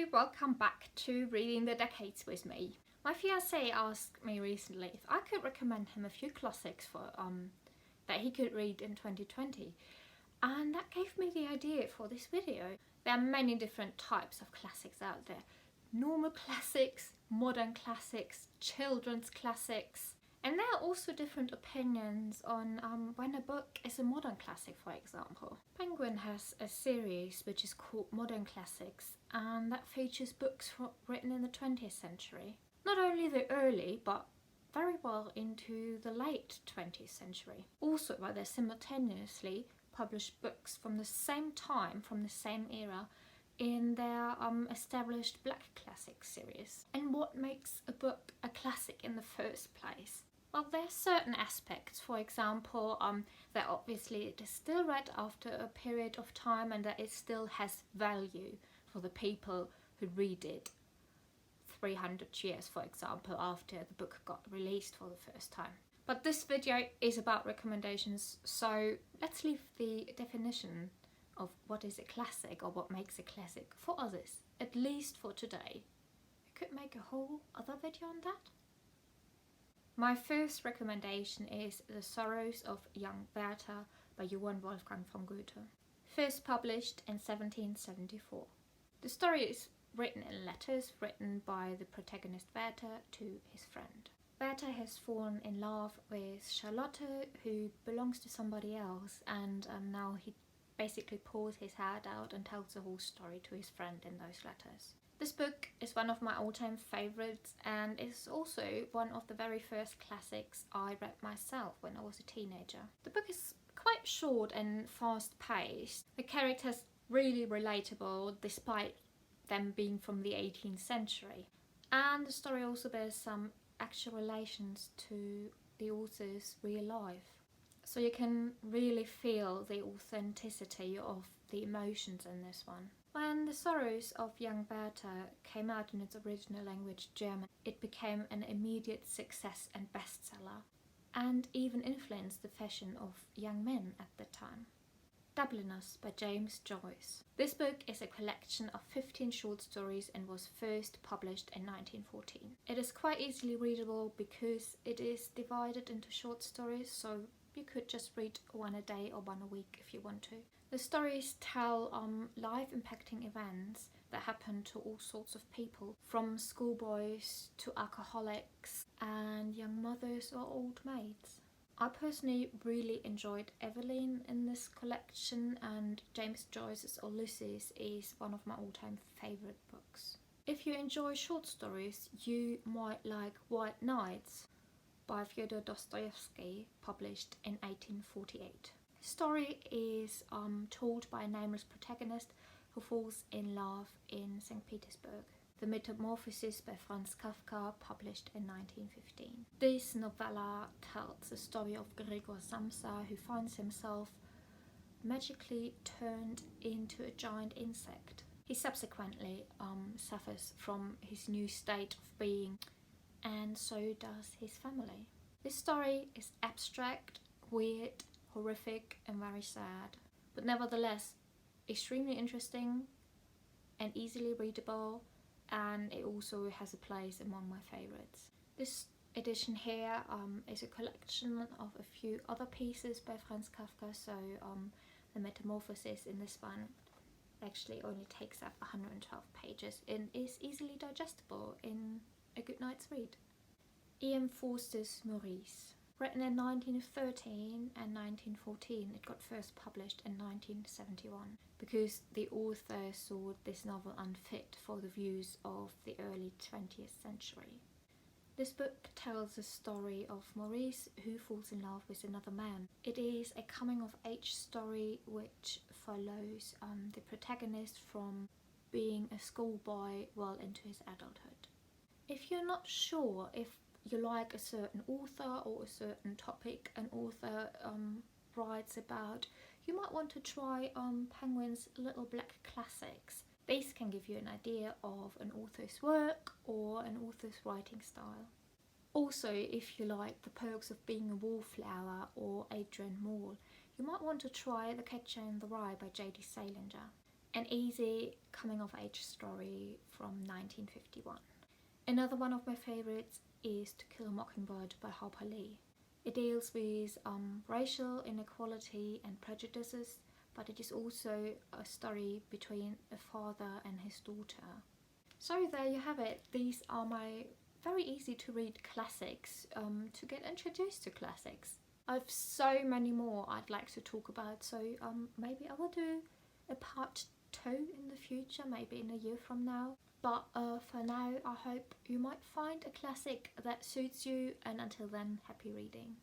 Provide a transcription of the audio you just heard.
Hello, welcome back to Reading the Decades with me. My fiancé asked me recently if I could recommend him a few classics for that he could read in 2020, and that gave me the idea for this video. There are many different types of classics out there. Normal classics, modern classics, children's classics, and there are also different opinions on when a book is a modern classic, for example. Penguin has a series which is called Modern Classics, and that features books written in the 20th century. Not only the early, but very well into the late 20th century. Also, where they simultaneously published books from the same time, from the same era, in their established Black Classic series. And what makes a book a classic in the first place? Well, there are certain aspects, for example, that obviously it is still read after a period of time and that it still has value for the people who read it 300 years, for example, after the book got released for the first time. But this video is about recommendations, so let's leave the definition of what is a classic or what makes a classic for others, at least for today. I could make a whole other video on that. My first recommendation is The Sorrows of Young Werther by Johann Wolfgang von Goethe, first published in 1774. The story is written in letters written by the protagonist Werther to his friend. Werther has fallen in love with Charlotte, who belongs to somebody else, and now he basically pours his heart out and tells the whole story to his friend in those letters. This book is one of my all-time favourites and is also one of the very first classics I read myself when I was a teenager. The book is quite short and fast-paced. The characters really relatable despite them being from the 18th century. And the story also bears some actual relations to the author's real life. So you can really feel the authenticity of the emotions in this one. When The Sorrows of Young Werther came out in its original language, German, it became an immediate success and bestseller, and even influenced the fashion of young men at the time. Dubliners by James Joyce. This book is a collection of 15 short stories and was first published in 1914. It is quite easily readable because it is divided into short stories, so you could just read one a day or one a week if you want to. The stories tell life-impacting events that happen to all sorts of people, from schoolboys to alcoholics and young mothers or old maids. I personally really enjoyed Evelyn in this collection, and James Joyce's Ulysses is one of my all-time favourite books. If you enjoy short stories, you might like White Nights by Fyodor Dostoevsky, published in 1848. The story is told by a nameless protagonist who falls in love in St. Petersburg. The Metamorphosis by Franz Kafka, published in 1915. This novella tells the story of Gregor Samsa, who finds himself magically turned into a giant insect. He subsequently suffers from his new state of being, and so does his family. This story is abstract, weird, horrific and very sad, but nevertheless extremely interesting and easily readable, and it also has a place among my favourites. This edition here is a collection of a few other pieces by Franz Kafka, so the Metamorphosis in this one actually only takes up 112 pages and is easily digestible in a good night's read. E.M. Forster's Maurice. Written in 1913 and 1914, it got first published in 1971 because the author saw this novel unfit for the views of the early 20th century. This book tells the story of Maurice, who falls in love with another man. It is a coming-of-age story which follows the protagonist from being a schoolboy well into his adulthood. If you're not sure if you like a certain author or a certain topic an author writes about, you might want to try Penguin's Little Black Classics. These can give you an idea of an author's work or an author's writing style. Also, if you like The Perks of Being a Wallflower or Adrian Mole, you might want to try The Catcher in the Rye by J.D. Salinger. an easy coming-of-age story from 1951. Another one of my favourites is To Kill a Mockingbird by Harper Lee. It deals with racial inequality and prejudices, but it is also a story between a father and his daughter. So there you have it. These are my very easy to read classics, to get introduced to classics. I've so many more I'd like to talk about, so maybe I will do a part 2 in the future, maybe in a year from now. But for now, I hope you might find a classic that suits you, and until then, happy reading.